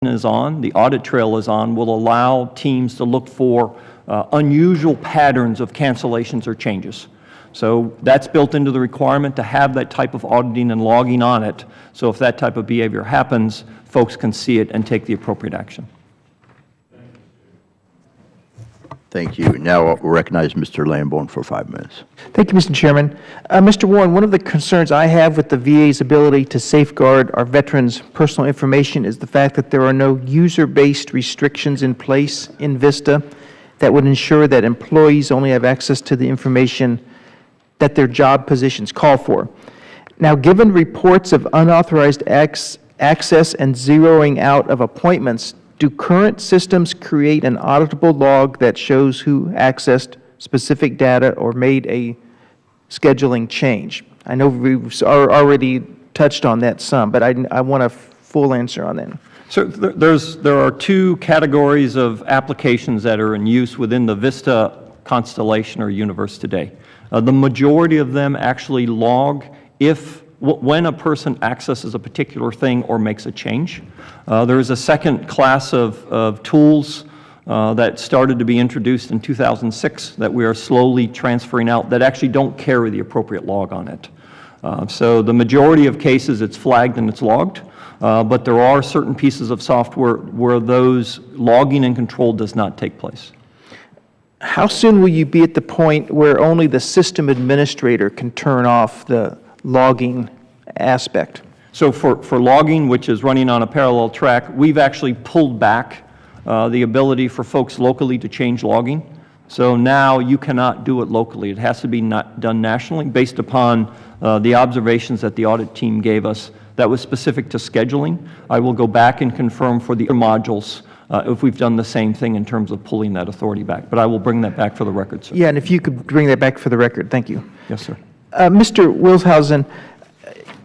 is on, the audit trail is on, will allow teams to look for unusual patterns of cancellations or changes. So that's built into the requirement to have that type of auditing and logging on it. So if that type of behavior happens, folks can see it and take the appropriate action. Thank you. Now we'll recognize Mr. Lamborn for 5 minutes. Thank you, Mr. Chairman. Mr. Warren, one of the concerns I have with the VA's ability to safeguard our veterans' personal information is the fact that there are no user-based restrictions in place in VISTA that would ensure that employees only have access to the information that their job positions call for. Now, given reports of unauthorized access and zeroing out of appointments, do current systems create an auditable log that shows who accessed specific data or made a scheduling change? I know we've already touched on that some, but I want a full answer on that. So there are two categories of applications that are in use within the VISTA constellation or universe today. The majority of them actually log when a person accesses a particular thing or makes a change. There is a second class of tools that started to be introduced in 2006 that we are slowly transferring out that actually don't carry the appropriate log on it. So the majority of cases it's flagged and it's logged, but there are certain pieces of software where those logging and control does not take place. How soon will you be at the point where only the system administrator can turn off the logging aspect? So for logging, which is running on a parallel track, we've actually pulled back the ability for folks locally to change logging. So now you cannot do it locally. It has to be done nationally based upon the observations that the audit team gave us that was specific to scheduling. I will go back and confirm for the other modules if we've done the same thing in terms of pulling that authority back. But I will bring that back for the record, sir. Yeah, and if you could bring that back for the record. Thank you. Yes, sir. Mr. Wilshausen,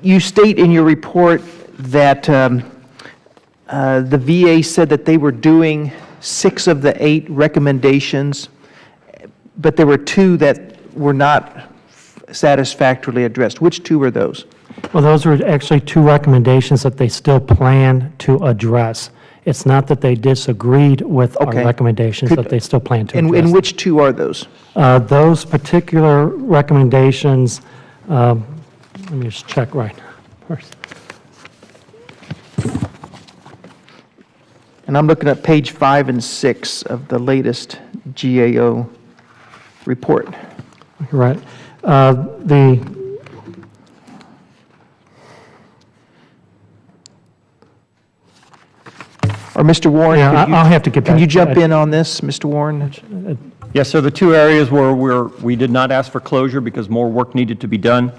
you state in your report that the VA said that they were doing 6 of the 8 recommendations, but there were 2 that were not satisfactorily addressed. Which 2 were those? Well, those were actually 2 recommendations that they still plan to address. It's not that they disagreed with our recommendations, that they still plan to address. And which 2 are those? Those particular recommendations, let me just check right first. And I'm looking at page 5 and 6 of the latest GAO report. Right. Or Mr. Warren, I'll have to get back. Can you jump in on this, Mr. Warren? Yes, so the 2 areas where we did not ask for closure because more work needed to be done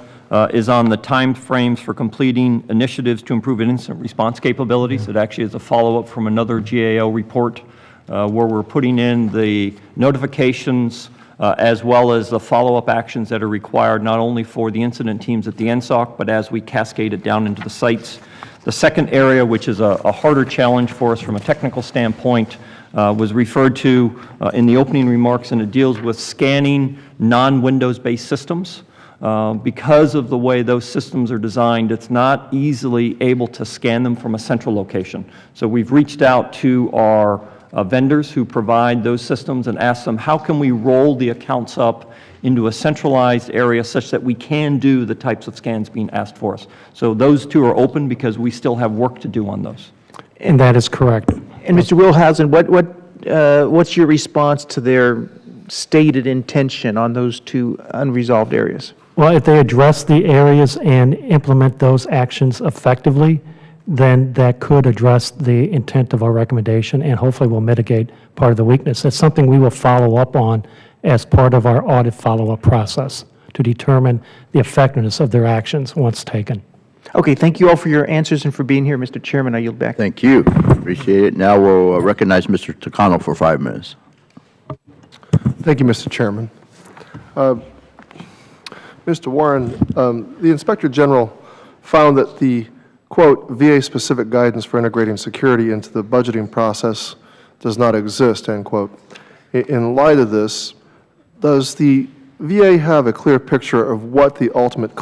is on the time frames for completing initiatives to improve incident response capabilities. It actually is a follow-up from another GAO report where we're putting in the notifications as well as the follow-up actions that are required not only for the incident teams at the NSOC, but as we cascade it down into the sites. The second area, which is a harder challenge for us from a technical standpoint, was referred to in the opening remarks, and it deals with scanning non-Windows-based systems. Because of the way those systems are designed, it's not easily able to scan them from a central location. So we've reached out to our vendors who provide those systems and asked them, how can we roll the accounts up into a centralized area such that we can do the types of scans being asked for us. So those 2 are open because we still have work to do on those. And that is correct. And Mr. Wilhausen, what's your response to their stated intention on those 2 unresolved areas? Well, if they address the areas and implement those actions effectively, then that could address the intent of our recommendation and hopefully will mitigate part of the weakness. It's something we will follow up on as part of our audit follow-up process to determine the effectiveness of their actions once taken. Okay, thank you all for your answers and for being here, Mr. Chairman. I yield back. Thank you. Appreciate it. Now we'll recognize Mr. Takano for 5 minutes. Thank you, Mr. Chairman. Mr. Warren, the Inspector General found that the, quote, VA-specific guidance for integrating security into the budgeting process does not exist, end quote. In light of this, does the VA have a clear picture of what the ultimate